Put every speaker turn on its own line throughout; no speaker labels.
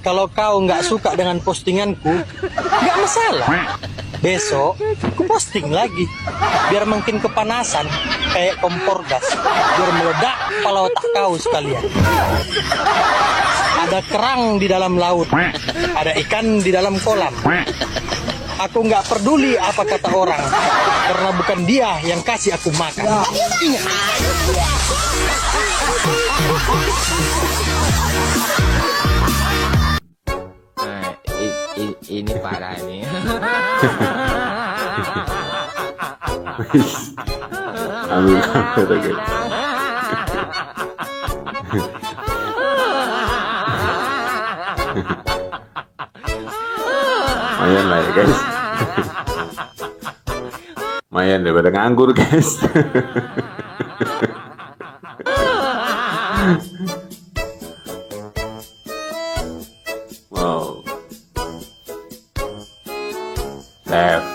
Kalau kau nggak suka dengan postinganku, nggak masalah. Besok, ku posting lagi. Biar makin kepanasan, kayak kompor gas. Biar meledak kepala otak kau sekalian. Ada kerang di dalam laut, ada ikan di dalam kolam. Aku nggak peduli apa kata orang, karena bukan dia yang kasih aku makan. Ingat.
Ini parah nih.
Ambil kamera guys. Lumayan lah ya guys. Lumayan daripada nganggur guys. Wow. Left.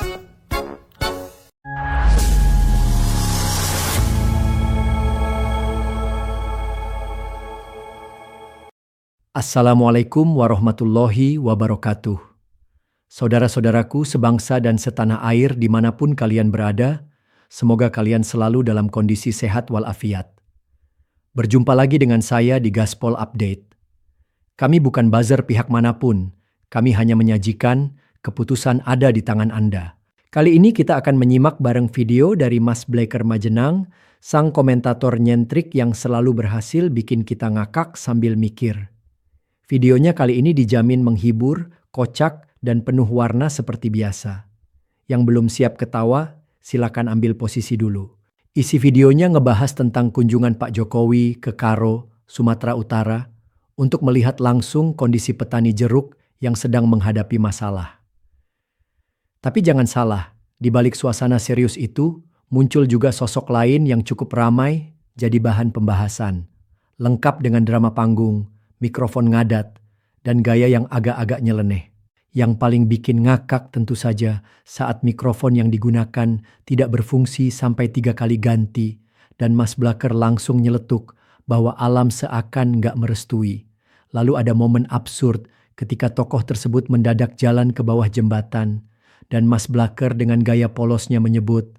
Assalamualaikum warahmatullahi wabarakatuh. Saudara-saudaraku sebangsa dan setanah air dimanapun kalian berada, semoga kalian selalu dalam kondisi sehat walafiat. Berjumpa lagi dengan saya di Gaspol Update. Kami bukan buzzer pihak manapun, kami hanya menyajikan keputusan ada di tangan Anda. Kali ini kita akan menyimak bareng video dari Mas Blacker Majenang, sang komentator nyentrik yang selalu berhasil bikin kita ngakak sambil mikir. Videonya kali ini dijamin menghibur, kocak, dan penuh warna seperti biasa. Yang belum siap ketawa, silakan ambil posisi dulu. Isi videonya ngebahas tentang kunjungan Pak Jokowi ke Karo, Sumatera Utara, untuk melihat langsung kondisi petani jeruk yang sedang menghadapi masalah. Tapi jangan salah, di balik suasana serius itu, muncul juga sosok lain yang cukup ramai jadi bahan pembahasan. Lengkap dengan drama panggung, mikrofon ngadat, dan gaya yang agak-agak nyeleneh. Yang paling bikin ngakak tentu saja saat mikrofon yang digunakan tidak berfungsi sampai 3 kali ganti dan Mas Blacker langsung nyeletuk bahwa alam seakan nggak merestui. Lalu ada momen absurd ketika tokoh tersebut mendadak jalan ke bawah jembatan dan Mas Blacker dengan gaya polosnya menyebut,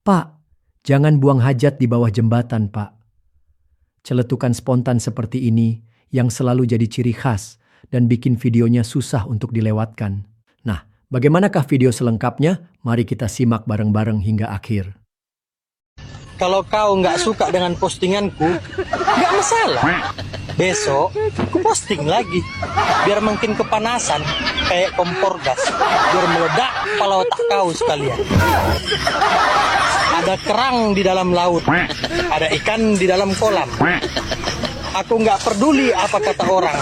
"Pak, jangan buang hajat di bawah jembatan, Pak." Celetukan spontan seperti ini yang selalu jadi ciri khas dan bikin videonya susah untuk dilewatkan. Nah, bagaimanakah video selengkapnya? Mari kita simak bareng-bareng hingga akhir.
Kalau kau nggak suka dengan postinganku, nggak masalah. Besok, ku posting lagi. Biar makin kepanasan, kayak kompor gas. Biar meledak kepala otak kau sekalian. Ada kerang di dalam laut, ada ikan di dalam kolam. Aku nggak peduli apa kata orang,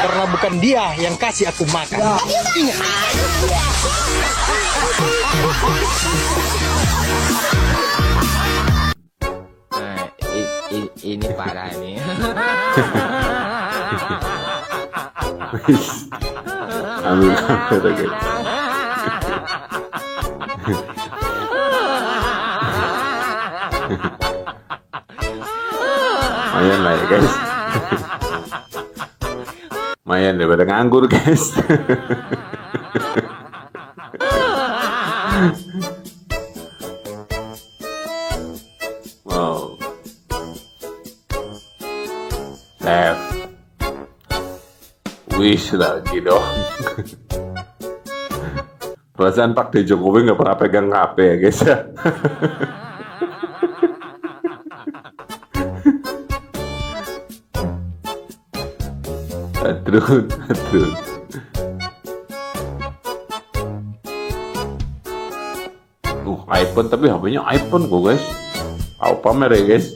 karena bukan dia yang kasih aku makan. Ingat.
Ini parah nih.
Ambil kamera guys. Lumayan lah ya guys. Lumayan daripada nganggur guys. Wow. Left. Wish lagi dong. Perasaan Pak Jokowi nggak pernah pegang HP ya guys ya. Aduh. iPhone tapi HP-nya iPhone kok guys. Tahu pamer ya guys.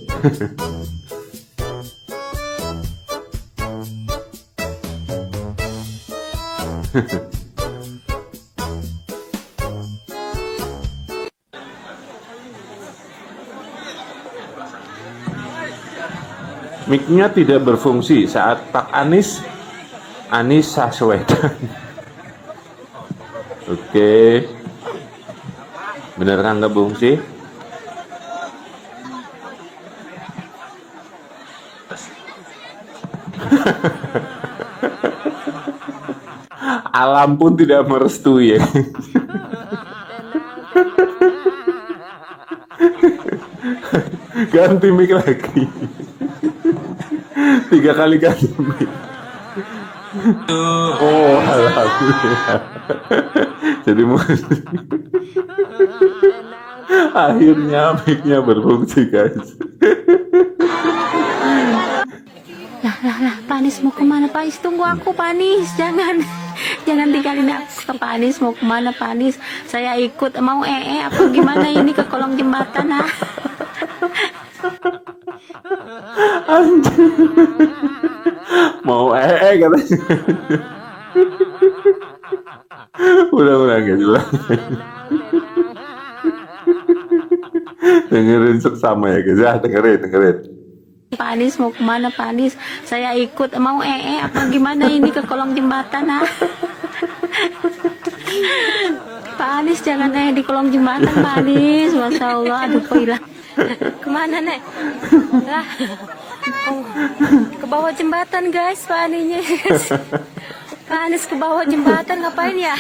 Mic-nya tidak berfungsi saat Pak Anies Baswedan. Oke. Bener kan nggak fungsi? Alam pun tidak merestui ya. Ganti mic lagi. 3 kali ganti mic. Oh, alhamdulillah. Jadi akhirnya mic-nya berfungsi, guys.
Pak Anies mau kemana Pak Anies? Tunggu aku Pak Anies, jangan tinggalin aku Pak Anies. Mau kemana Pak Anies? Saya ikut, mau apa gimana ini ke kolong jembatan ah?
Mau katanya. Udah guys, ulang. Dengerin seksama ya guys, ya dengerin.
Pak Anies mau kemana Pak Anies? Saya ikut, mau apa gimana ini ke kolong jembatan ah? Pak Anies jangan di kolong jembatan Pak Anies, Masya Allah, aduh kok hilang. Kemana nek? Lah, oh, ke bawah jembatan guys Pak Anies. Pak Anies ke bawah jembatan ngapain ya?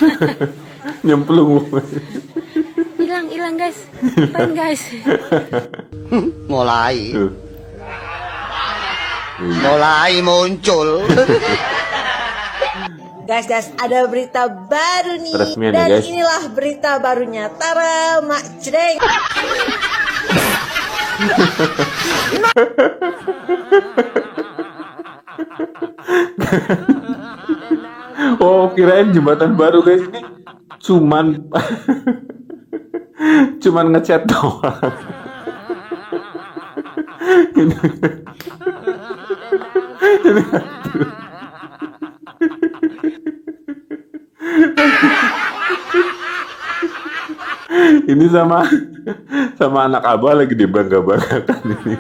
Nyemplung.
Hilang guys, ngapain guys?
Mulai muncul.
Guys, ada berita baru nih.
Resmian
Dan
nih, guys.
inilah berita barunya. Tara, Mak Jreng.
Oh, kirain jembatan baru guys, ini cuman ngecat doang. Ini sama anak abah lagi dibangga-banggakan ini.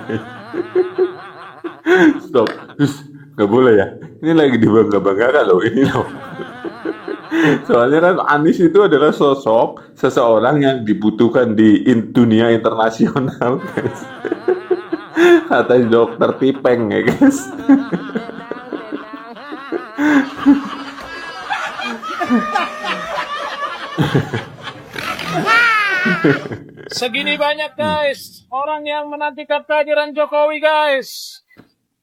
Stop, nggak boleh ya. Ini lagi dibangga-banggakan loh ini loh. Soalnya kan Anies itu adalah sosok seseorang yang dibutuhkan di dunia internasional, guys. Kata dokter Tipeng ya guys.
Segini banyak guys orang yang menantikan kehadiran Jokowi guys.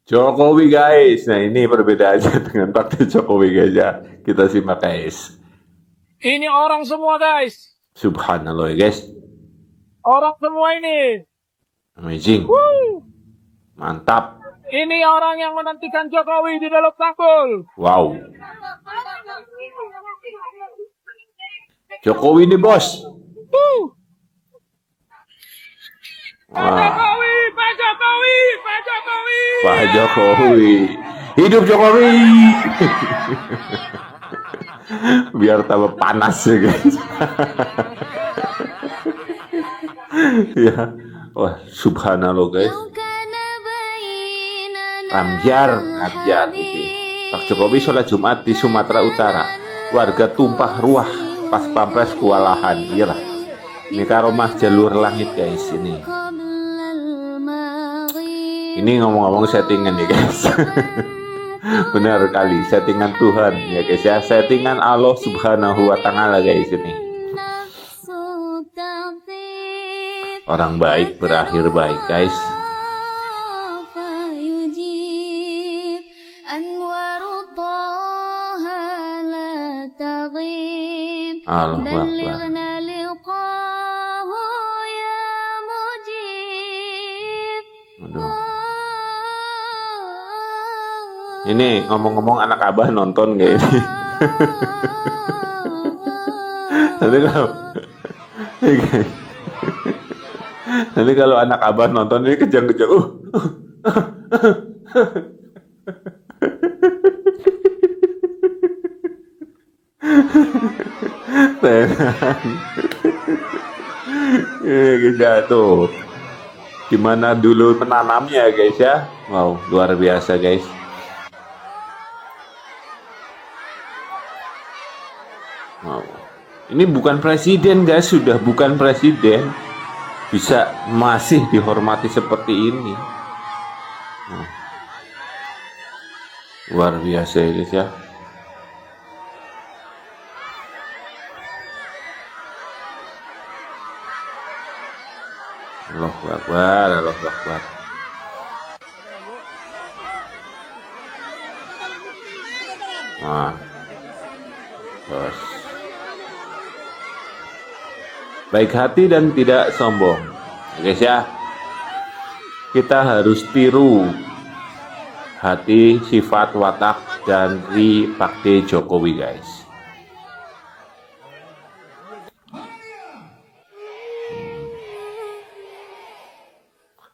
Jokowi guys, nah ini perbedaannya dengan Partai Jokowi guys ya. Kita simak guys.
Ini orang semua guys.
Subhanallah ya guys.
Orang semua ini.
Amazing.
Woo.
Mantap.
Ini orang yang menantikan Jokowi di dalam tanggul.
Wow. Jokowi nih bos.
Pak Jokowi, Pak Jokowi, Pak Jokowi.
Pak Jokowi. Hidup Jokowi. Biar tambah panas ya guys. Ya. Wah, subhanallah guys. Ambiar gitu. Pak Jokowi sholat Jumat di Sumatera Utara. Warga tumpah ruah pas pampres kewalahan. Iyalah. Ini karomah jalur langit guys ini. Ini ngomong-ngomong settingan ya guys. Benar kali, settingan Tuhan ya guys ya. Settingan Allah Subhanahu wa Ta'ala guys ini. Orang baik berakhir baik guys. Allahu Akbar. Aduh. Ini ngomong-ngomong anak abah nonton gak ini? Nanti kalau anak abah nonton ini kejang-kejang. Guys ya tuh. Gimana dulu menanamnya guys ya. Wow, luar biasa guys. Wow. Ini bukan presiden guys, sudah bukan presiden. Bisa masih dihormati seperti ini. Luar biasa ya guys ya. Allahu Akbar, Allahu Akbar. Nah, terus. Baik hati dan tidak sombong. Guys ya, kita harus tiru hati, sifat, watak dari Pak D Jokowi guys.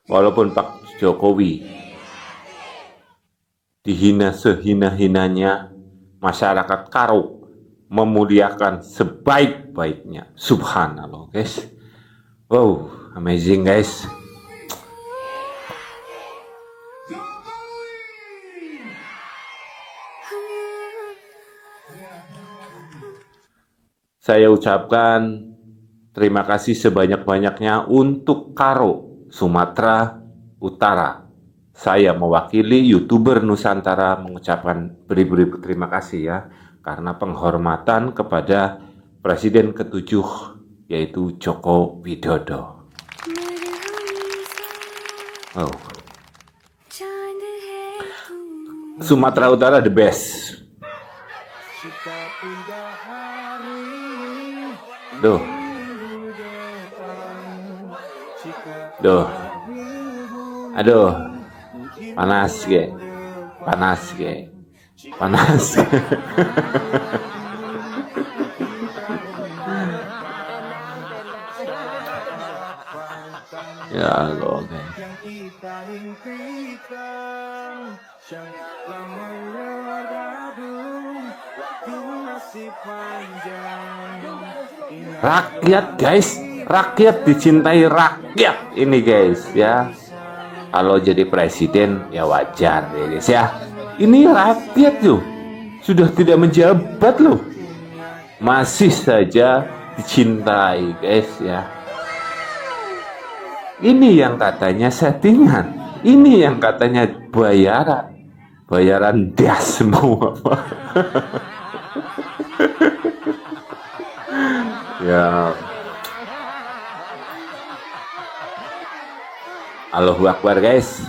Walaupun Pak Jokowi dihina sehina-hinanya, masyarakat Karo memuliakan sebaik-baiknya. Subhanallah guys. Wow, amazing guys. Saya ucapkan terima kasih sebanyak-banyaknya untuk Karo, Sumatera Utara. Saya mewakili YouTuber Nusantara mengucapkan beribu-ribu terima kasih ya, karena penghormatan kepada Presiden ke-7 yaitu Joko Widodo. Oh. Sumatera Utara the best. Duh. Duh. Aduh. Panas ge. Panas ge. Panas. Ya Allah. Rakyat guys, rakyat dicintai rakyat ini guys ya. Kalau jadi presiden ya wajar ya guys ya. Ini rakyat loh, sudah tidak menjabat loh, masih saja dicintai guys ya. Ini yang katanya settingan, ini yang katanya bayaran dia semua. Ya, Allahu Akbar guys.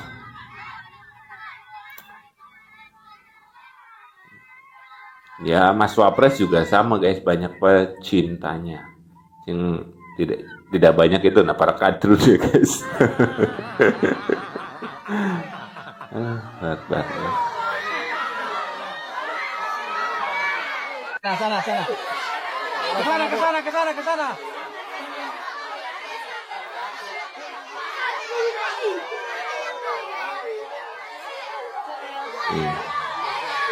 Ya, Mas Wapres juga sama guys, banyak pecintanya. Yang tidak banyak itu nah para kader ya guys. Akbar.
Sana. Ke sana.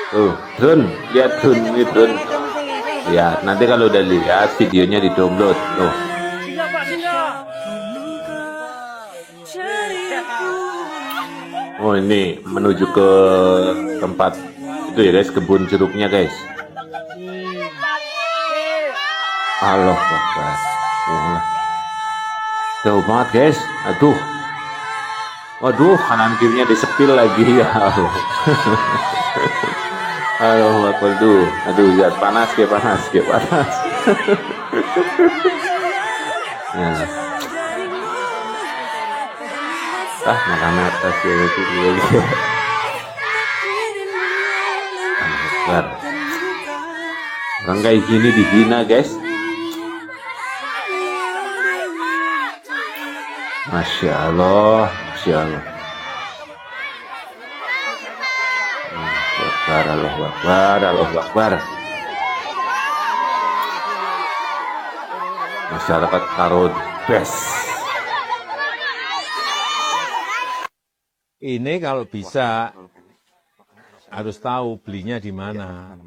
Tuh, drone, lihat drone ini drone. Ya, nanti kalau udah lihat videonya di download. Tuh. Oh ini menuju ke tempat itu ya guys, kebun jeruknya guys. Allah Akbar. Jauh banget guys. Aduh. Waduh, kanan kirinya disepil lagi ya Allah. Aduh, aduh, lihat panas. Ya. Makan atas ya itu lagi. Akbar. Orang kayak gini dihina guys. Masya Allah. Allahu Akbar. Masyarakat Karo best.
Ini kalau bisa harus tahu belinya di mana.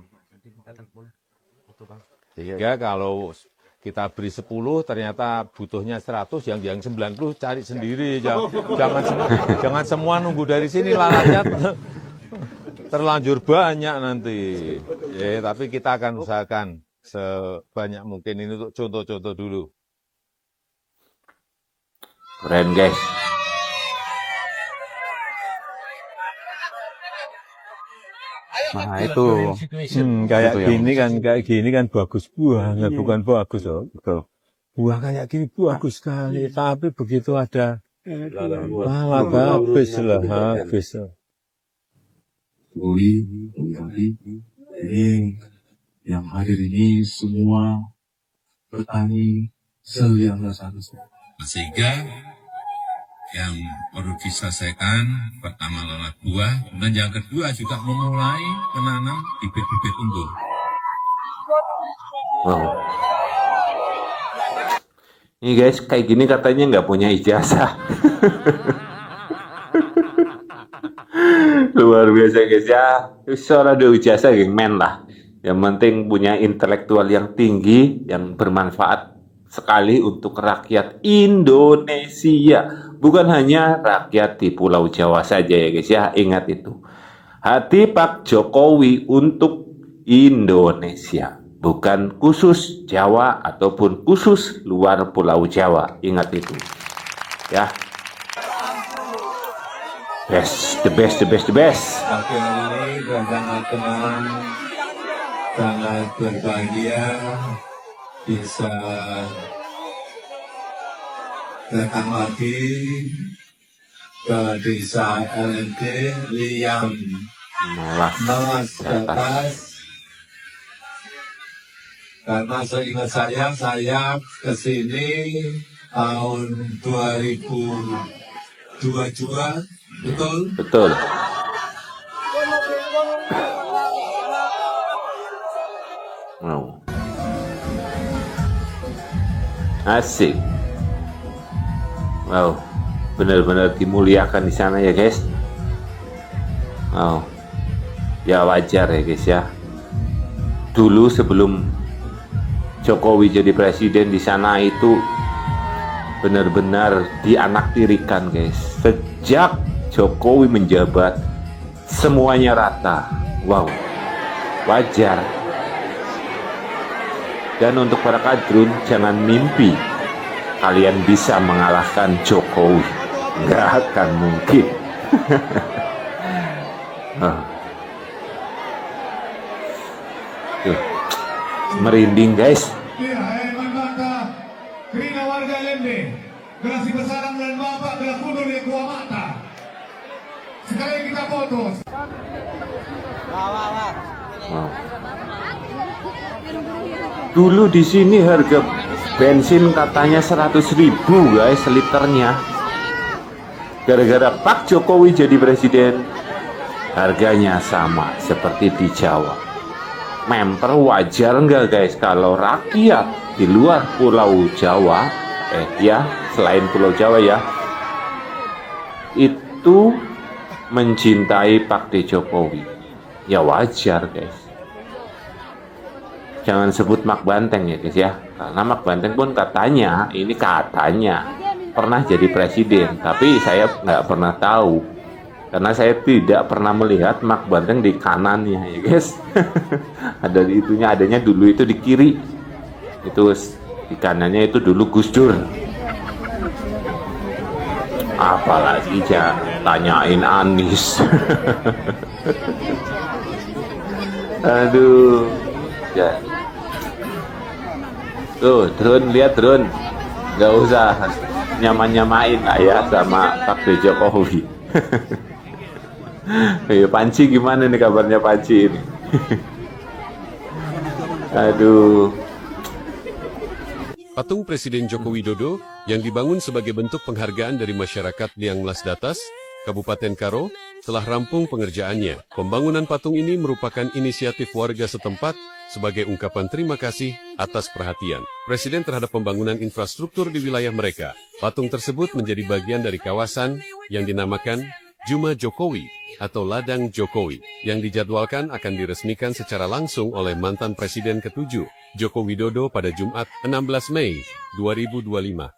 Sehingga kalau kita beri 10 ternyata butuhnya 100, yang 90 cari sendiri. Jangan semua nunggu dari sini, lalatnya terlanjur banyak nanti. Ya, tapi kita akan usahakan sebanyak mungkin ini untuk contoh-contoh dulu.
Keren guys.
Nah itu kayak gini kan bagus banget, bukan bagus loh. buah kayak gini bagus sekali, tapi begitu ada lalat habis lah, habis.
Ini yang hadir ini semua petani yang sehingga yang perlu diselesaikan pertama lalat buah, dan yang kedua juga memulai menanam bibit-bibit unggul.
Wow. Ini guys, kayak gini katanya nggak punya ijazah. Luar biasa guys ya. Seorang ada ijazah yang men lah. Yang penting punya intelektual yang tinggi, yang bermanfaat sekali untuk rakyat Indonesia. Bukan hanya rakyat di Pulau Jawa saja ya guys ya. Ingat itu. Hati Pak Jokowi untuk Indonesia. Bukan khusus Jawa ataupun khusus luar Pulau Jawa. Ingat itu. Ya. Best, the best, the best, the best.
Pagi hari ini sangat tenang, sangat berbahagia bisa datang lagi ke desa LND Liam
Malas
Atas. Karena seingat saya kesini tahun 2022, betul?
Betul. Wow. Asik. Wow, benar-benar dimuliakan di sana ya guys. Wow. Ya wajar ya guys ya. Dulu sebelum Jokowi jadi presiden di sana itu benar-benar dianaktirikan guys. Sejak Jokowi menjabat semuanya rata. Wow, wajar. Dan untuk para kadrun, jangan mimpi kalian bisa mengalahkan Jokowi. Nggak akan mungkin. Tuh, merinding guys.
Warga LND, gerasi bersarang dan bapak gerak mundur di gua mata. Sekali kita foto.
Wow. Dulu di sini harga bensin katanya 100.000 guys liternya. Gara-gara Pak Jokowi jadi presiden, harganya sama seperti di Jawa. Memper wajar nggak guys kalau rakyat di luar Pulau Jawa, ya selain Pulau Jawa ya, itu mencintai Pak D. Jokowi? Ya wajar guys. Jangan sebut Mak Banteng ya guys ya, karena Mak Banteng pun katanya, ini katanya pernah jadi presiden, tapi saya nggak pernah tahu karena saya tidak pernah melihat Mak Banteng di kanannya ya guys. Ada di itunya, adanya dulu itu di kiri, itu di kanannya itu dulu Gus Dur. Apalagi jangan tanyain Anies. Aduh ya. Tuh, drone, lihat drone. Gak usah nyamain lah ya sama Pak D. Jokowi. Ya, Panci gimana nih kabarnya Panci ini? Aduh.
Patung Presiden Joko Widodo yang dibangun sebagai bentuk penghargaan dari masyarakat Liang Las Datas, Kabupaten Karo, telah rampung pengerjaannya. Pembangunan patung ini merupakan inisiatif warga setempat sebagai ungkapan terima kasih atas perhatian Presiden terhadap pembangunan infrastruktur di wilayah mereka. Patung tersebut menjadi bagian dari kawasan yang dinamakan Juma Jokowi atau Ladang Jokowi, yang dijadwalkan akan diresmikan secara langsung oleh mantan Presiden ke-7, Joko Widodo pada Jumat 16 Mei 2025.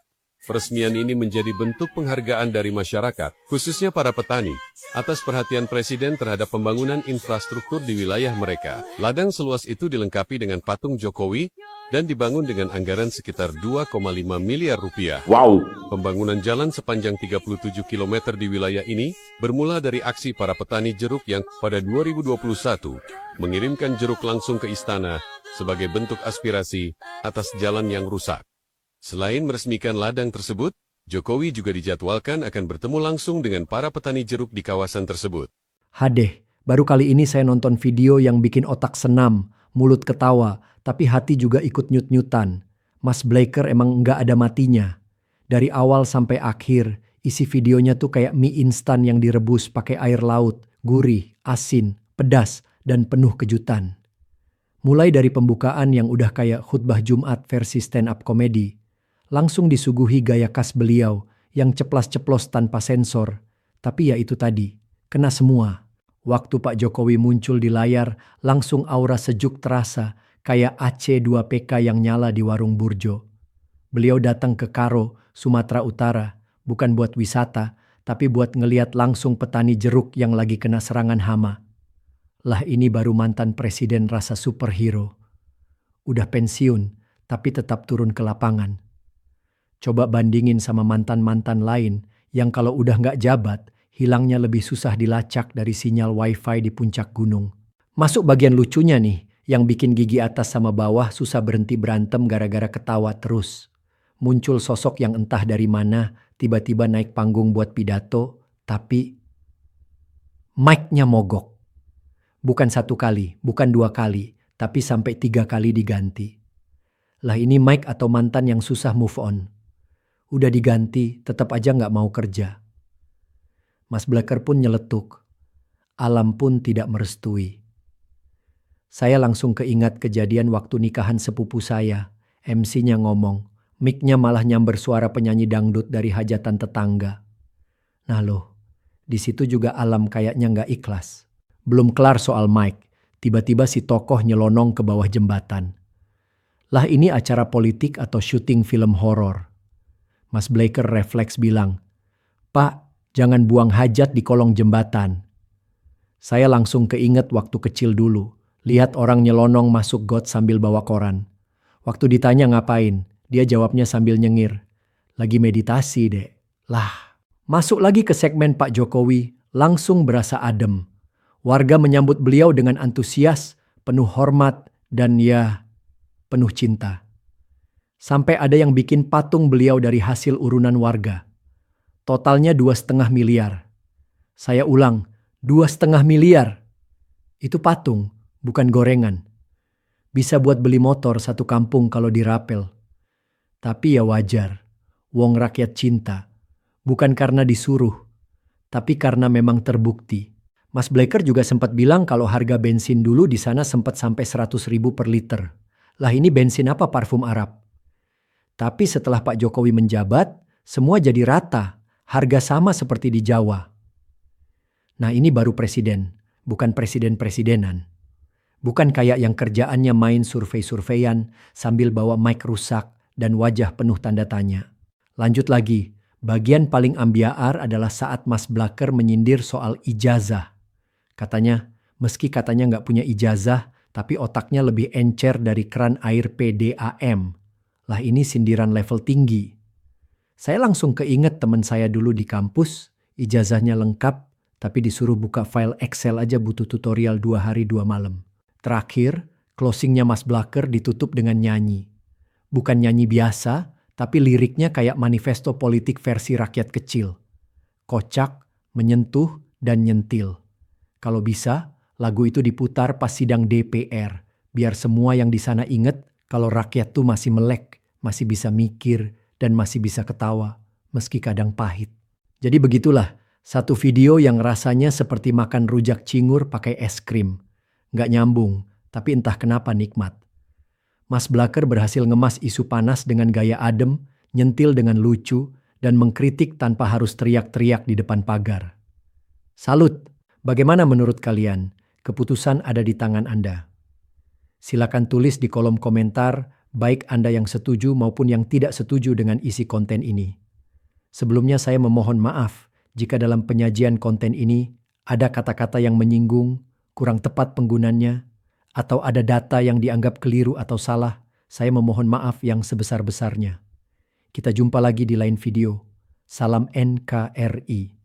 Peresmian ini menjadi bentuk penghargaan dari masyarakat, khususnya para petani, atas perhatian Presiden terhadap pembangunan infrastruktur di wilayah mereka. Ladang seluas itu dilengkapi dengan patung Jokowi dan dibangun dengan anggaran sekitar 2,5 miliar rupiah.
Wow.
Pembangunan jalan sepanjang 37 km di wilayah ini bermula dari aksi para petani jeruk yang pada 2021 mengirimkan jeruk langsung ke istana sebagai bentuk aspirasi atas jalan yang rusak. Selain meresmikan ladang tersebut, Jokowi juga dijadwalkan akan bertemu langsung dengan para petani jeruk di kawasan tersebut.
Hadeh, baru kali ini saya nonton video yang bikin otak senam, mulut ketawa, tapi hati juga ikut nyut-nyutan. Mas Blaker emang nggak ada matinya. Dari awal sampai akhir, isi videonya tuh kayak mie instan yang direbus pakai air laut, gurih, asin, pedas, dan penuh kejutan. Mulai dari pembukaan yang udah kayak khutbah Jumat versi stand-up komedi, langsung disuguhi gaya khas beliau yang ceplas-ceplos tanpa sensor. Tapi ya itu tadi, kena semua. Waktu Pak Jokowi muncul di layar, langsung aura sejuk terasa, kayak AC2PK yang nyala di warung burjo. Beliau datang ke Karo, Sumatera Utara, bukan buat wisata, tapi buat ngeliat langsung petani jeruk yang lagi kena serangan hama. Lah ini baru mantan presiden rasa superhero. Udah pensiun, tapi tetap turun ke lapangan. Coba bandingin sama mantan-mantan lain yang kalau udah nggak jabat, hilangnya lebih susah dilacak dari sinyal wifi di puncak gunung. Masuk bagian lucunya nih, yang bikin gigi atas sama bawah susah berhenti berantem gara-gara ketawa terus. Muncul sosok yang entah dari mana, tiba-tiba naik panggung buat pidato, tapi mic-nya mogok. Bukan 1 kali, bukan 2 kali, tapi sampai 3 kali diganti. Lah ini mic atau mantan yang susah move on. Udah diganti, tetap aja nggak mau kerja. Mas Blaker pun nyeletuk. Alam pun tidak merestui. Saya langsung keingat kejadian waktu nikahan sepupu saya. MC-nya ngomong, mic-nya malah nyamber suara penyanyi dangdut dari hajatan tetangga. Nah loh, di situ juga Alam kayaknya nggak ikhlas. Belum kelar soal mic, tiba-tiba si tokoh nyelonong ke bawah jembatan. Lah ini acara politik atau syuting film horor. Mas Blaker refleks bilang, "Pak, jangan buang hajat di kolong jembatan." Saya langsung keinget waktu kecil dulu, lihat orang nyelonong masuk got sambil bawa koran. Waktu ditanya ngapain, dia jawabnya sambil nyengir, "Lagi meditasi, Dek." Lah, masuk lagi ke segmen Pak Jokowi, langsung berasa adem. Warga menyambut beliau dengan antusias, penuh hormat, dan ya, penuh cinta. Sampai ada yang bikin patung beliau dari hasil urunan warga. Totalnya 2,5 miliar. Saya ulang, 2,5 miliar. Itu patung, bukan gorengan. Bisa buat beli motor satu kampung kalau dirapel. Tapi ya wajar, wong rakyat cinta. Bukan karena disuruh, tapi karena memang terbukti. Mas Blaker juga sempat bilang kalau harga bensin dulu di sana sempat sampai 100.000 per liter. Lah ini bensin apa parfum Arab? Tapi setelah Pak Jokowi menjabat, semua jadi rata. Harga sama seperti di Jawa. Nah ini baru presiden, bukan presiden-presidenan. Bukan kayak yang kerjaannya main survei-surveian sambil bawa mic rusak dan wajah penuh tanda tanya. Lanjut lagi, bagian paling ambiar adalah saat Mas Blaker menyindir soal ijazah. Katanya, meski katanya nggak punya ijazah, tapi otaknya lebih encer dari keran air PDAM. Lah ini sindiran level tinggi. Saya langsung keinget teman saya dulu di kampus, ijazahnya lengkap, tapi disuruh buka file Excel aja butuh tutorial 2 hari 2 malam. Terakhir, closingnya Mas Blaker ditutup dengan nyanyi. Bukan nyanyi biasa, tapi liriknya kayak manifesto politik versi rakyat kecil. Kocak, menyentuh, dan nyentil. Kalau bisa, lagu itu diputar pas sidang DPR, biar semua yang di sana inget kalau rakyat tuh masih melek, masih bisa mikir, dan masih bisa ketawa, meski kadang pahit. Jadi begitulah, satu video yang rasanya seperti makan rujak cingur pakai es krim. Nggak nyambung, tapi entah kenapa nikmat. Mas Blaker berhasil ngemas isu panas dengan gaya adem, nyentil dengan lucu, dan mengkritik tanpa harus teriak-teriak di depan pagar. Salut! Bagaimana menurut kalian? Keputusan ada di tangan Anda. Silakan tulis di kolom komentar, baik Anda yang setuju maupun yang tidak setuju dengan isi konten ini. Sebelumnya saya memohon maaf jika dalam penyajian konten ini ada kata-kata yang menyinggung, kurang tepat penggunanya, atau ada data yang dianggap keliru atau salah. Saya memohon maaf yang sebesar-besarnya. Kita jumpa lagi di lain video. Salam NKRI.